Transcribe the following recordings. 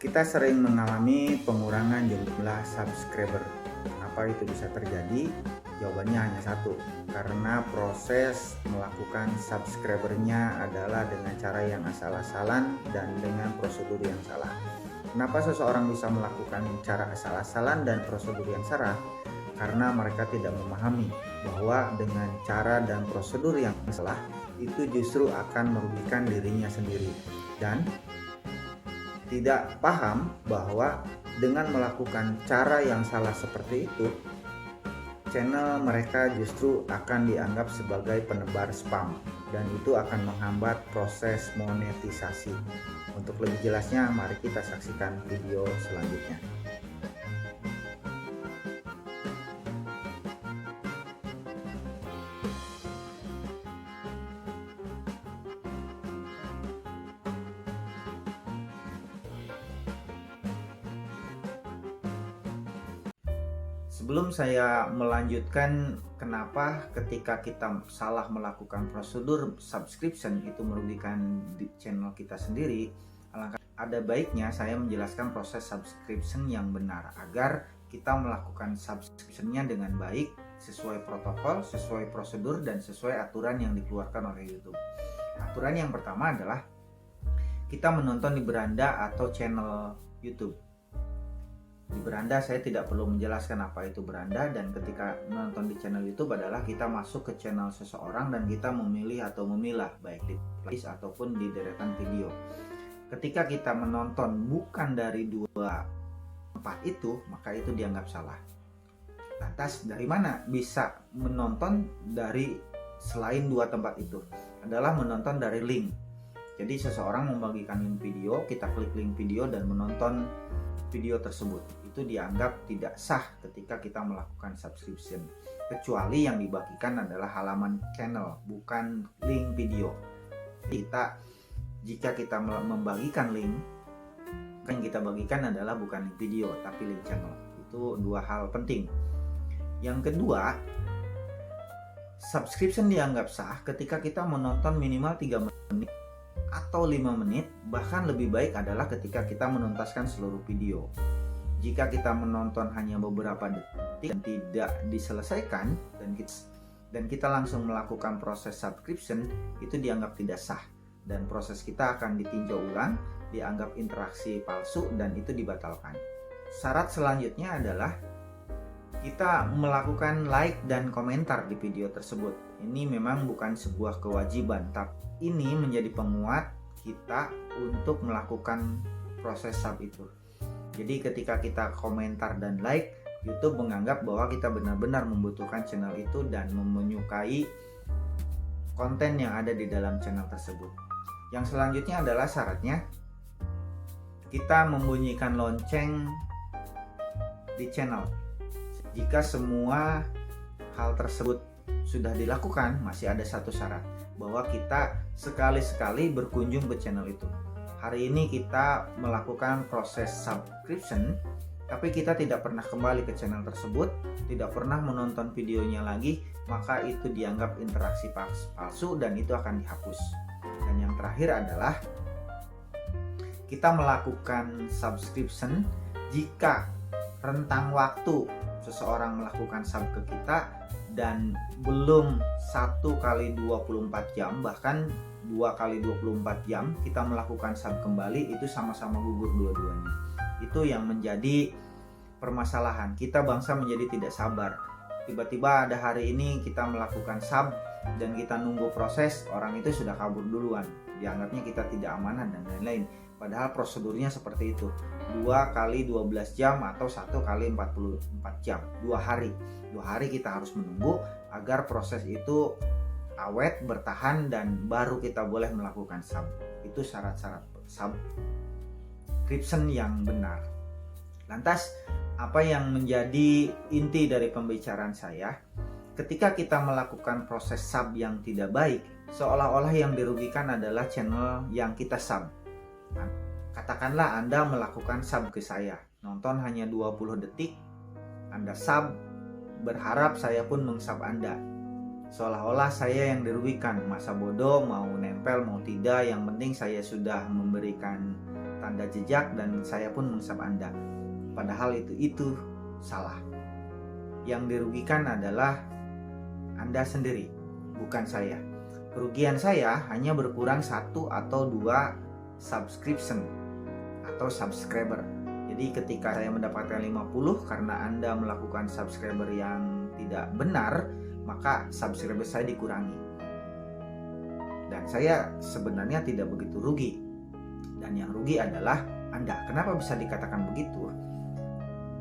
Kita sering mengalami pengurangan jumlah subscriber. Kenapa itu bisa terjadi? Jawabannya hanya satu, karena proses melakukan subscribernya adalah dengan cara yang asal-asalan dan dengan prosedur yang salah. Kenapa seseorang bisa melakukan cara asal-asalan dan prosedur yang salah? Karena mereka tidak memahami bahwa dengan cara dan prosedur yang salah itu justru akan merugikan dirinya sendiri, dan tidak paham bahwa dengan melakukan cara yang salah seperti itu, channel mereka justru akan dianggap sebagai penebar spam dan itu akan menghambat proses monetisasi. Untuk lebih jelasnya, mari kita saksikan video selanjutnya. Sebelum saya melanjutkan kenapa ketika kita salah melakukan prosedur subscription itu merugikan di channel kita sendiri, ada baiknya saya menjelaskan proses subscription yang benar agar kita melakukan subscriptionnya dengan baik, sesuai protokol, sesuai prosedur, dan sesuai aturan yang dikeluarkan oleh YouTube. Aturan yang pertama adalah kita menonton di beranda atau channel YouTube. Di beranda saya tidak perlu menjelaskan apa itu beranda, dan ketika menonton di channel YouTube adalah kita masuk ke channel seseorang dan kita memilih atau memilah baik di playlist ataupun di deretan video. Ketika kita menonton bukan dari dua tempat itu, maka itu dianggap salah. Lantas dari mana bisa menonton dari selain dua tempat itu? Adalah menonton dari link. Jadi seseorang membagikan link video, kita klik link video dan menonton video tersebut. Itu dianggap tidak sah ketika kita melakukan subscription, kecuali yang dibagikan adalah halaman channel, bukan link video. Jika kita membagikan link, yang kita bagikan adalah bukan link video tapi link channel. Itu dua hal penting. Yang kedua, subscription dianggap sah ketika kita menonton minimal 3 menit atau 5 menit, bahkan lebih baik adalah ketika kita menuntaskan seluruh video. Jika kita menonton hanya beberapa detik dan tidak diselesaikan dan kita langsung melakukan proses subscription, itu dianggap tidak sah dan proses kita akan ditinjau ulang, dianggap interaksi palsu dan itu dibatalkan. Syarat selanjutnya adalah kita melakukan like dan komentar di video tersebut. Ini memang bukan sebuah kewajiban, tapi ini menjadi penguat kita untuk melakukan proses sub itu. Jadi ketika kita komentar dan like, YouTube menganggap bahwa kita benar-benar membutuhkan channel itu dan menyukai konten yang ada di dalam channel tersebut. Yang selanjutnya adalah syaratnya kita membunyikan lonceng di channel. Jika semua hal tersebut sudah dilakukan, masih ada satu syarat, bahwa kita sekali-sekali berkunjung ke channel itu. Hari ini kita melakukan proses subscription, tapi kita tidak pernah kembali ke channel tersebut, tidak pernah menonton videonya lagi, maka itu dianggap interaksi palsu dan itu akan dihapus. Dan yang terakhir adalah kita melakukan subscription jika rentang waktu seseorang melakukan sub ke kita dan belum 1 kali 24 jam, bahkan 2 kali 24 jam kita melakukan sub kembali, itu sama-sama gugur dua-duanya. Itu yang menjadi permasalahan. Kita bangsa menjadi tidak sabar. Tiba-tiba ada hari ini kita melakukan sub dan kita nunggu proses, orang itu sudah kabur duluan. Dianggapnya kita tidak amanah dan lain-lain. Padahal prosedurnya seperti itu. 2 kali 12 jam atau 1 kali 44 jam. 2 hari. 2 hari kita harus menunggu agar proses itu awet, bertahan, dan baru kita boleh melakukan sub. Itu syarat-syarat subscription yang benar. Lantas, apa yang menjadi inti dari pembicaraan saya? Ketika kita melakukan proses sub yang tidak baik, seolah-olah yang dirugikan adalah channel yang kita sub. Nah, katakanlah Anda melakukan sub ke saya, nonton hanya 20 detik, Anda sub, berharap saya pun meng-sub Anda. Seolah-olah saya yang dirugikan, masa bodoh mau nempel mau tidak, yang penting saya sudah memberikan tanda jejak dan saya pun meng-sub Anda. Padahal itu salah. Yang dirugikan adalah Anda sendiri, bukan saya. Kerugian saya hanya berkurang 1 atau 2 subscription atau subscriber. Jadi ketika saya mendapatkan 50 karena Anda melakukan subscriber yang tidak benar, maka subscriber saya dikurangi. Dan saya sebenarnya tidak begitu rugi. Dan yang rugi adalah Anda. Kenapa bisa dikatakan begitu?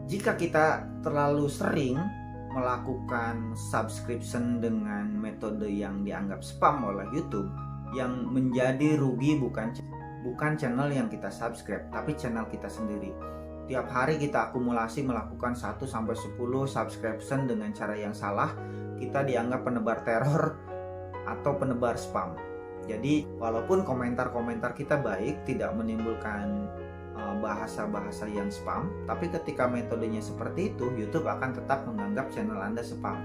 Jika kita terlalu sering melakukan subscription dengan metode yang dianggap spam oleh YouTube, yang menjadi rugi bukan channel yang kita subscribe, tapi channel kita sendiri. Tiap hari kita akumulasi melakukan 1-10 subscription dengan cara yang salah, kita dianggap penebar teror atau penebar spam. Jadi walaupun komentar-komentar kita baik, tidak menimbulkan bahasa-bahasa yang spam, tapi ketika metodenya seperti itu, YouTube akan tetap menganggap channel Anda spam.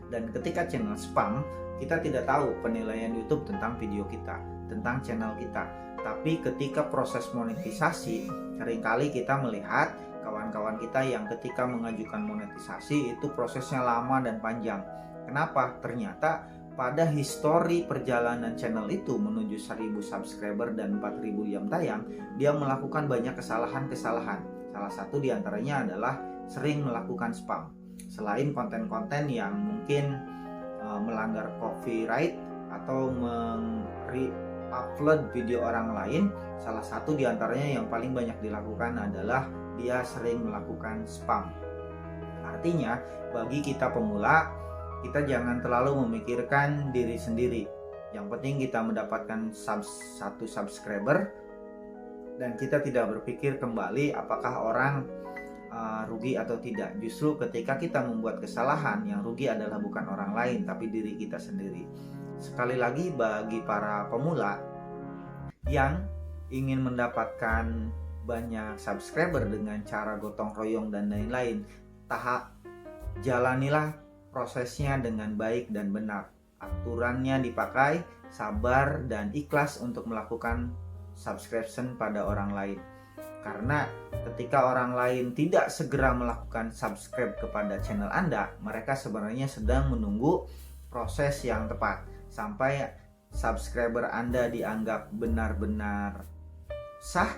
Dan ketika channel spam, kita tidak tahu penilaian YouTube tentang video kita, tentang channel kita. Tapi ketika proses monetisasi, seringkali kita melihat kawan-kawan kita yang ketika mengajukan monetisasi itu prosesnya lama dan panjang. Kenapa? Ternyata pada histori perjalanan channel itu menuju 1000 subscriber dan 4000 jam tayang, dia melakukan banyak kesalahan-kesalahan. Salah satu diantaranya adalah sering melakukan spam. Selain konten-konten yang mungkin melanggar copyright atau upload video orang lain, salah satu diantaranya yang paling banyak dilakukan adalah dia sering melakukan spam. Artinya bagi kita pemula, kita jangan terlalu memikirkan diri sendiri. Yang penting kita mendapatkan 1 subscriber dan kita tidak berpikir kembali apakah orang rugi atau tidak. Justru ketika kita membuat kesalahan, yang rugi adalah bukan orang lain tapi diri kita sendiri. Sekali lagi, bagi para pemula yang ingin mendapatkan banyak subscriber dengan cara gotong royong dan lain-lain, jalanilah prosesnya dengan baik dan benar. Aturannya dipakai, sabar dan ikhlas untuk melakukan subscription pada orang lain. Karena ketika orang lain tidak segera melakukan subscribe kepada channel Anda, mereka sebenarnya sedang menunggu proses yang tepat sampai subscriber Anda dianggap benar-benar sah,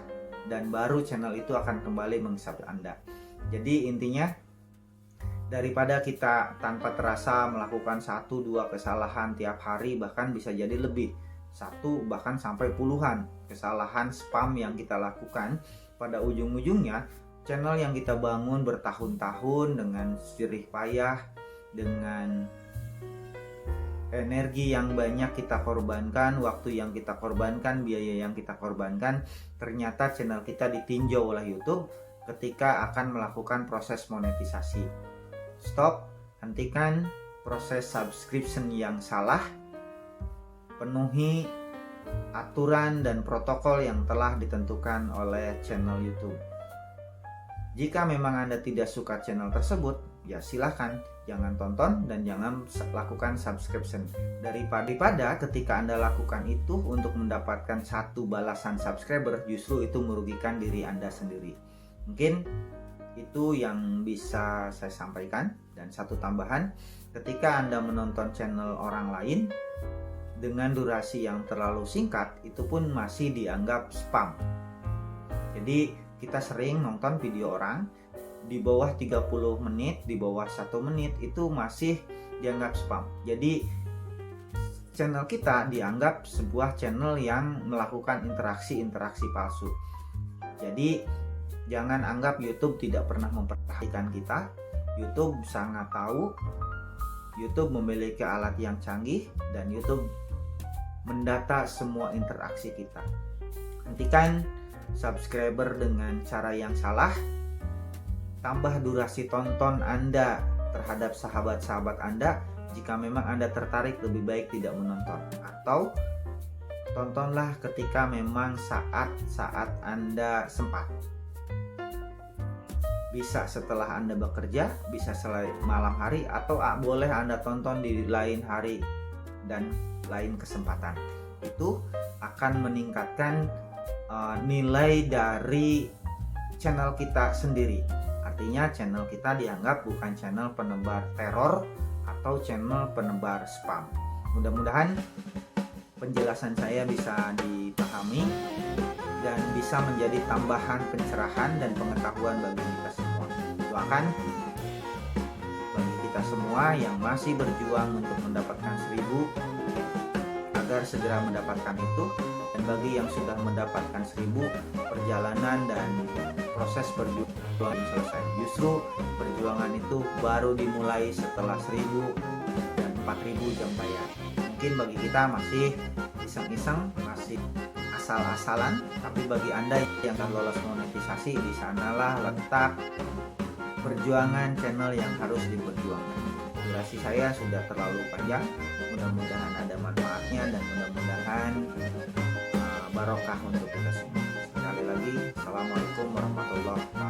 dan baru channel itu akan kembali meng-sub Anda. Jadi intinya, daripada kita tanpa terasa melakukan 1-2 kesalahan tiap hari, bahkan bisa jadi lebih, 1 bahkan sampai puluhan kesalahan spam yang kita lakukan, pada ujung-ujungnya channel yang kita bangun bertahun-tahun dengan jerih payah, dengan energi yang banyak kita korbankan, waktu yang kita korbankan, biaya yang kita korbankan, ternyata channel kita ditinjau oleh YouTube ketika akan melakukan proses monetisasi. Stop, hentikan proses subscription yang salah, penuhi aturan dan protokol yang telah ditentukan oleh channel YouTube. Jika memang Anda tidak suka channel tersebut, ya silahkan, jangan tonton dan jangan lakukan subscription. Daripada ketika Anda lakukan itu untuk mendapatkan 1 balasan subscriber, justru itu merugikan diri Anda sendiri. Mungkin itu yang bisa saya sampaikan. Dan satu tambahan, ketika Anda menonton channel orang lain dengan durasi yang terlalu singkat, itu pun masih dianggap spam. Jadi kita sering nonton video orang di bawah 30 menit, di bawah 1 menit, itu masih dianggap spam. Jadi channel kita dianggap sebuah channel yang melakukan interaksi palsu. Jadi jangan anggap YouTube tidak pernah memperhatikan kita. YouTube sangat tahu, YouTube memiliki alat yang canggih, dan YouTube mendata semua interaksi kita. Hentikan subscriber dengan cara yang salah, tambah durasi tonton Anda terhadap sahabat-sahabat Anda. Jika memang Anda tertarik, lebih baik tidak menonton, atau tontonlah ketika memang saat-saat Anda sempat. Bisa setelah Anda bekerja, bisa selain malam hari, atau boleh Anda tonton di lain hari dan lain kesempatan. Itu akan meningkatkan nilai dari channel kita sendiri. Artinya channel kita dianggap bukan channel penebar teror atau channel penebar spam. Mudah-mudahan penjelasan saya bisa dipahami dan bisa menjadi tambahan pencerahan dan pengetahuan bagi kita semua. Doakan bagi kita semua yang masih berjuang untuk mendapatkan 1000 agar segera mendapatkan itu, dan bagi yang sudah mendapatkan 1000, perjalanan dan proses perjuangan selesai. Justru perjuangan itu baru dimulai setelah 1000 dan 4000 jam bayar. Mungkin bagi kita masih iseng-iseng, masih asal-asalan, tapi bagi Anda yang akan lolos monetisasi, di sanalah letak perjuangan channel yang harus diperjuangkan. Durasi saya sudah terlalu panjang, mudah-mudahan ada manfaatnya dan mudah-mudahan barokah untuk kita semua. Sekali lagi, Assalamualaikum warahmatullahi wabarakatuh.